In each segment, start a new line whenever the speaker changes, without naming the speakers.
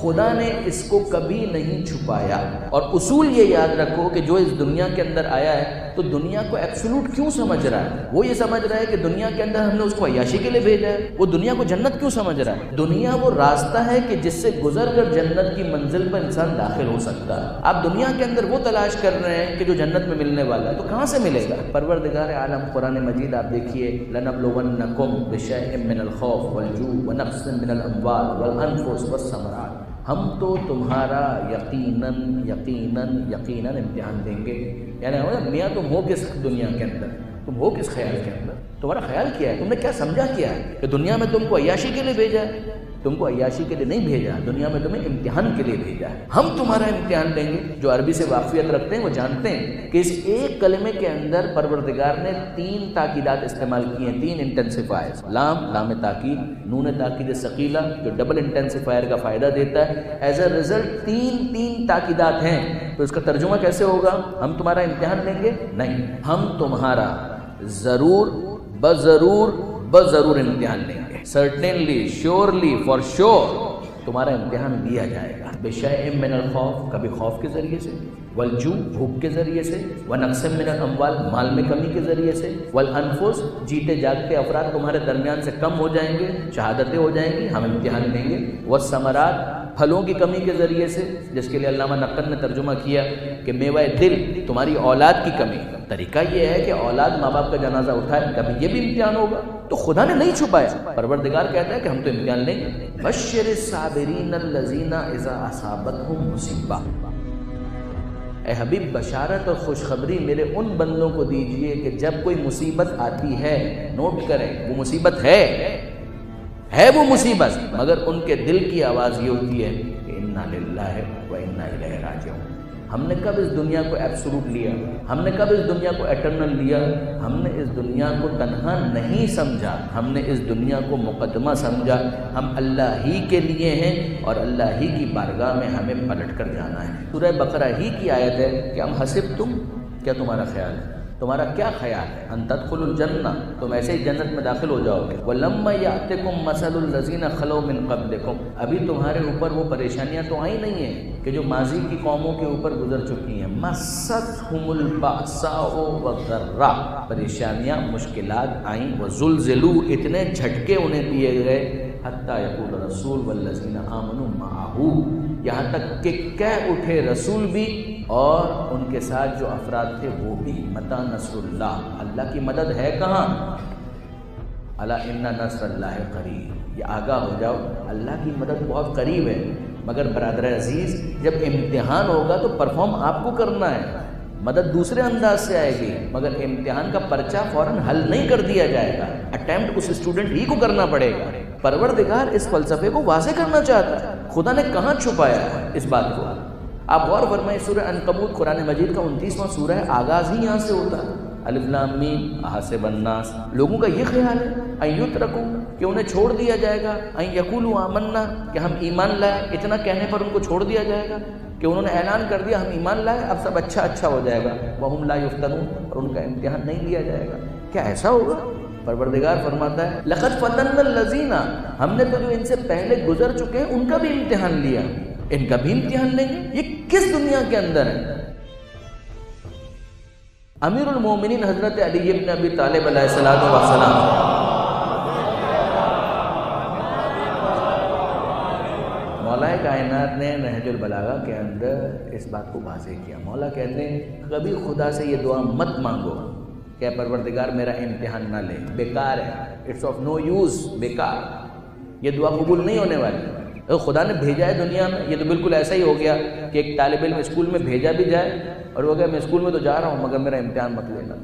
خدا نے اس کو کبھی نہیں چھپایا۔ اور اصول یہ یاد رکھو کہ جو اس دنیا کے اندر آیا ہے تو دنیا کو ایبسولوٹ کیوں سمجھ رہا ہے؟ وہ یہ سمجھ رہا ہے کہ دنیا کے اندر ہم نے اس کو عیاشی کے لیے بھیجا ہے۔ وہ دنیا کو جنت کیوں سمجھ رہا ہے؟ دنیا وہ راستہ ہے کہ جس سے گزر کر جنت کی منزل پر انسان داخل ہو سکتا ہے۔ آپ دنیا کے اندر وہ تلاش کر رہے ہیں کہ جو جنت میں ملنے والا ہے، تو کہاں سے ملے گا؟ پروردگار عالم قرآن مجید آپ دیکھیے، لَنَبْلُوَنَّكُمْ بِشَيْءٍ مِّنَ الْخَوْفِ وَالْجُوعِ وَنَقْصٍ مِّنَ الْأَمْوَالِ وَالْأَنفُسِ وَالثَّمَرَاتِ۔ ہم تو تمہارا یقیناً امتحان دیں گے۔ یعنی میاں تم ہو کس دنیا کے اندر، تم ہو کس خیال کے اندر، تمہارا خیال کیا ہے، تم نے کیا سمجھا کیا ہے کہ دنیا میں تم کو عیاشی کے لیے بھیجا ہے؟ تم کو عیاشی کے لیے نہیں بھیجا، دنیا میں تمہیں امتحان کے لیے بھیجا ہے۔ ہم تمہارا امتحان لیں گے۔ جو عربی سے واقفیت رکھتے ہیں وہ جانتے ہیں کہ اس ایک کلمے کے اندر پروردگار نے 3 تاکیدات استعمال کی ہیں، 3 انٹینسیفائرز، لام تاکید، نون تاکید ثقیلہ جو ڈبل انٹینسیفائر کا فائدہ دیتا ہے۔ ایز اے رزلٹ 3 تاکیدات ہیں۔ تو اس کا ترجمہ کیسے ہوگا؟ ہم تمہارا امتحان لیں گے؟ نہیں، ہم تمہارا بضرور امتحان لیں گے۔ سرٹنلی، شیورلی، فار شور تمہارا امتحان لیا جائے گا۔ بشیء من الخوف، کبھی خوف کے ذریعے سے، والجوع، بھوک کے ذریعے سے، ونقص من الاموال، مال میں کمی کے ذریعے سے، والانفس، جیتے جاگتے افراد تمہارے درمیان سے کم ہو جائیں گے، شہادتیں ہو جائیں گی، ہم امتحان لیں گے۔ والثمرات، پھلوں کی کمی کے ذریعے سے، جس کے لیے علامہ نقل نے ترجمہ کیا کہ میوہ دل، تمہاری اولاد کی کمی۔ طریقہ یہ ہے کہ اولاد ماں باپ کا جنازہ اٹھائے، کبھی یہ بھی امتحان ہوگا۔ تو خدا نے نہیں چھپایا، پروردگار کہتا ہے کہ ہم تو امتحان لیں گے۔ بشر الصابرین الذین اذا اصابتهم مصیبہ، اے حبیب بشارت اور خوشخبری میرے ان بندوں کو دیجئے کہ جب کوئی مصیبت آتی ہے، نوٹ کریں وہ مصیبت ہے وہ مصیبت، مگر ان کے دل کی آواز یہ ہوتی ہے کہ انا للہ و انا الیہ راجعون۔ ہم نے کب اس دنیا کو ایبسولوٹ لیا؟ ہم نے کب اس دنیا کو ایٹرنل لیا؟ ہم نے اس دنیا کو تنہا نہیں سمجھا، ہم نے اس دنیا کو مقدمہ سمجھا۔ ہم اللہ ہی کے لیے ہیں اور اللہ ہی کی بارگاہ میں ہمیں پلٹ کر جانا ہے۔ سورہ بقرہ ہی کی آیت ہے کہ ہم حسبتم، کیا تمہارا خیال ہے، تمہارا کیا خیال ہے، ان تدخلوا الجنہ، تم ایسے ہی جنت میں داخل ہو جاؤ گے۔ وَلَمَّا يَأْتِكُم مَّثَلُ الَّذِينَ خَلَوْا مِن قَبْلِكُم، ابھی تمہارے اوپر وہ پریشانیاں تو آئی نہیں ہیں کہ جو ماضی کی قوموں کے اوپر گزر چکی ہیں۔ مَسَّتْهُمُ الْبَأْسَاءُ وَالضَّرَّاءُ، پریشانیاں، مشکلات آئیں، وَزُلْزِلُوا، اتنے جھٹکے انہیں دیے گئے، حَتَّى يَقُولَ الرَّسُولُ وَالَّذِينَ آمَنُوا مَعَهُ، یہاں تک کہ کہہ اٹھے رسول بھی اور ان کے ساتھ جو افراد تھے وہ بھی، متی نصر اللہ، اللہ کی مدد ہے کہاں؟ الا ان نصر اللہ قریب، یہ آگاہ ہو جاؤ اللہ کی مدد بہت قریب ہے۔ مگر برادر عزیز، جب امتحان ہوگا تو پرفارم آپ کو کرنا ہے، مدد دوسرے انداز سے آئے گی، مگر امتحان کا پرچہ فوراً حل نہیں کر دیا جائے گا، اٹیمپٹ اس اسٹوڈنٹ ہی کو کرنا پڑے گا۔ پروردگار اس فلسفے کو واضح کرنا چاہتا ہے، خدا نے کہاں چھپایا ہے اس بات کو؟ آپ غور فرمائیں، سورہ عنکبوت قرآن مجید کا 29واں سورہ ہے، آغاز ہی یہاں سے ہوتا ہے، الف لام میم احسب الناس، لوگوں کا یہ خیال ہے ان یترکوا، کہ انہیں چھوڑ دیا جائے گا، ان یقولوا آمنا، کہ ہم ایمان لائے، اتنا کہنے پر ان کو چھوڑ دیا جائے گا کہ انہوں نے اعلان کر دیا ہم ایمان لائے، اب سب اچھا ہو جائے گا، وہم لا یفتنون، اور ان کا امتحان نہیں لیا جائے گا۔ کیا ایسا ہوگا؟ پروردگار فرماتا ہے لقد فتنا الذین، ہم نے تو جو ان سے پہلے گزر چکے ہیں ان کا بھی امتحان لیا، ان کا بھی امتحان لیں گے۔ یہ کس دنیا کے اندر ہے؟ امیر المومنین حضرت علی بن ابی طالب علیہ السلام، مولا کائنات نے نہج البلاغہ کے اندر اس بات کو واضح کیا۔ مولا کہتے ہیں کبھی خدا سے یہ دعا مت مانگو کہ پروردگار میرا امتحان نہ لے، بیکار ہے، اٹس آف نو یوز، بیکار، یہ دعا قبول نہیں ہونے والی۔ خدا نے بھیجا ہے دنیا میں، یہ تو بالکل ایسا ہی ہو گیا کہ ایک طالب علم اسکول میں بھیجا بھی جائے اور وہ کہے میں اسکول میں تو جا رہا ہوں مگر میرا امتحان مت لینا۔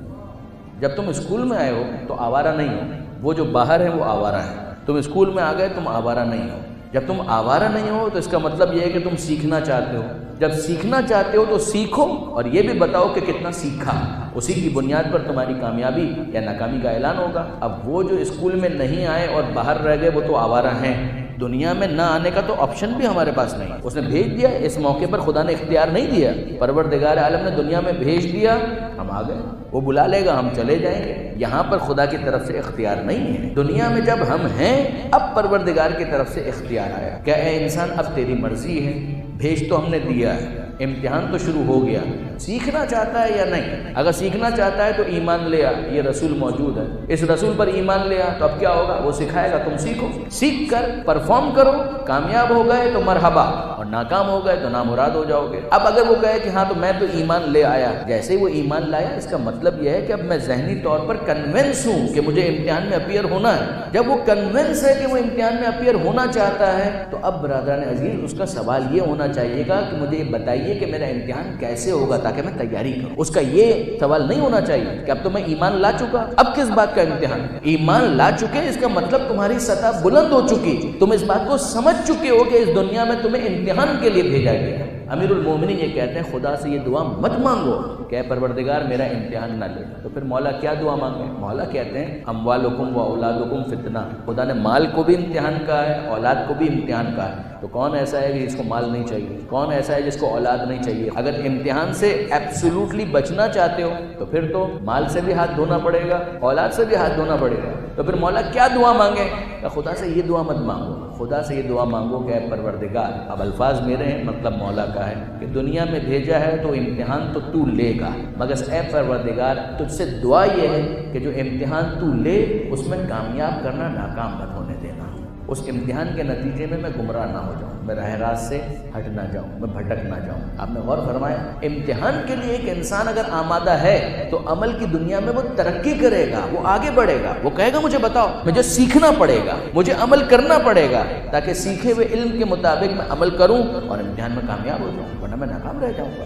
جب تم اسکول میں آئے ہو تو آوارہ نہیں ہو، وہ جو باہر ہیں وہ آوارہ ہیں، تم اسکول میں آ گئے تم آوارہ نہیں ہو۔ جب تم آوارہ نہیں ہو تو اس کا مطلب یہ ہے کہ تم سیکھنا چاہتے ہو، جب سیکھنا چاہتے ہو تو سیکھو اور یہ بھی بتاؤ کہ کتنا سیکھا، اسی کی بنیاد پر تمہاری کامیابی یا ناکامی کا اعلان ہوگا۔ اب وہ جو اسکول میں نہیں آئے اور باہر رہ گئے وہ تو آوارہ ہیں، دنیا میں نہ آنے کا تو آپشن بھی ہمارے پاس نہیں. اس نے بھیج دیا, اس موقع پر خدا نے اختیار نہیں دیا, پروردگار عالم نے دنیا میں بھیج دیا, ہم آ گئے. وہ بلا لے گا, ہم چلے جائیں گے. یہاں پر خدا کی طرف سے اختیار نہیں ہے. دنیا میں جب ہم ہیں, اب پروردگار کی طرف سے اختیار آیا. کیا اے انسان اب تیری مرضی ہے, بھیج تو ہم نے دیا ہے, امتحان تو شروع ہو گیا, سیکھنا چاہتا ہے یا نہیں؟ اگر سیکھنا چاہتا ہے تو ایمان لے آ, یہ رسول موجود ہے, اس رسول پر ایمان لے آ. تو اب کیا ہوگا, وہ سکھائے گا, تم سیکھو, سیکھ کر پرفارم کرو. کامیاب ہو گئے تو مرحبا, اور ناکام ہو گئے تو نامراد ہو جاؤ گے. اب اگر وہ کہے کہ ہاں تو میں تو ایمان لے آیا, جیسے وہ ایمان لایا, اس کا مطلب یہ ہے کہ اب میں ذہنی طور پر کنونس ہوں کہ مجھے امتحان میں اپیئر ہونا ہے. جب وہ کنونس ہے کہ وہ امتحان میں اپیئر ہونا چاہتا ہے, تو اب برادران عزیز اس کا سوال یہ ہونا چاہیے گا کہ مجھے یہ بتائیے کہ میرا امتحان کیسے ہوگا تاکہ میں تیاری کروں. اس کا یہ سوال نہیں ہونا چاہیے کہ اب تو میں ایمان لا چکا, اب کس بات کا امتحان. ایمان لا چکے, اس کا مطلب تمہاری سطح بلند ہو چکی, تم اس بات کو سمجھ چکے ہو کہ اس دنیا میں تمہیں امتحان کے لیے بھیجا گیا. امیر المومنین یہ کہتے ہیں خدا سے یہ دعا مت مانگو کہ اے پروردگار میرا امتحان نہ لے. تو پھر مولا کیا دعا مانگے؟ مولا کہتے ہیں اموالکم و اولادکم فتنہ. خدا نے مال کو بھی امتحان کہا ہے, اولاد کو بھی امتحان کہا ہے. تو کون ایسا ہے کہ جس کو مال نہیں چاہیے؟ کون ایسا ہے جس کو اولاد نہیں چاہیے؟ اگر امتحان سے ایبسولوٹلی بچنا چاہتے ہو تو پھر تو مال سے بھی ہاتھ دھونا پڑے گا, اولاد سے بھی ہاتھ دھونا پڑے گا. تو پھر مولا کیا دعا مانگے؟ خدا سے یہ دعا مت مانگو, خدا سے یہ دعا مانگو کہ اے پروردگار, اب الفاظ میرے ہیں, مطلب مولا کا ہے, کہ دنیا میں بھیجا ہے تو امتحان تو لے گا, مگر اے پروردگار تجھ سے دعا یہ ہے کہ جو امتحان تو لے اس میں کامیاب کرنا, ناکام مت ہونے دینا. اس امتحان کے نتیجے میں گمراہ نہ ہو جاؤں, میں راہ راست سے ہٹ نہ جاؤں, میں بھٹک نہ جاؤں. آپ نے غور فرمایا, امتحان کے لیے ایک انسان اگر آمادہ ہے تو عمل کی دنیا میں وہ ترقی کرے گا, وہ آگے بڑھے گا. وہ کہے گا مجھے بتاؤ, مجھے سیکھنا پڑے گا, مجھے عمل کرنا پڑے گا تاکہ سیکھے ہوئے علم کے مطابق میں عمل کروں اور امتحان میں کامیاب ہو جاؤں, ورنہ میں ناکام رہ جاؤں گا.